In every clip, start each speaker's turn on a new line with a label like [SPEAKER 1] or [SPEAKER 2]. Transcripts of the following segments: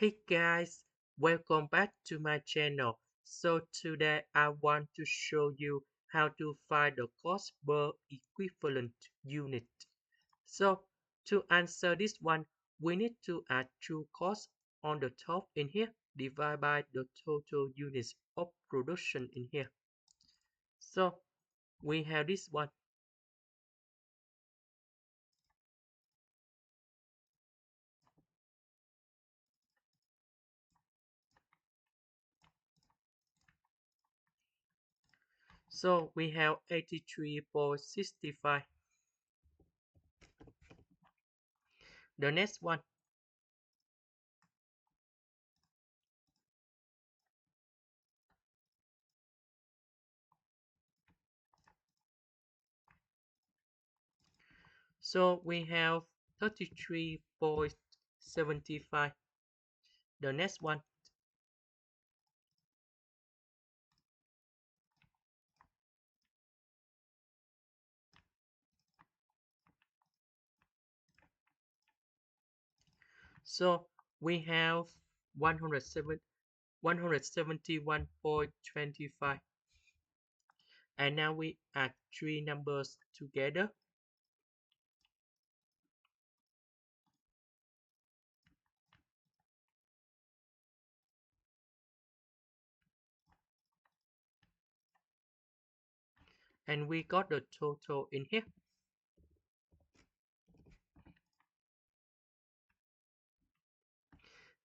[SPEAKER 1] Hey guys, welcome back to my channel. So today I want to show you how to find the cost per equivalent unit. So to answer this one, we need to add true cost on the top in here, divided by the total units of production in here. So we have this one. So we have 83.65. The next one. So we have 33.75. The next one. So we have 171.25. And now we add three numbers together. And we got the total in here.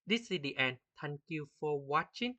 [SPEAKER 1] This is the end. Thank you for watching.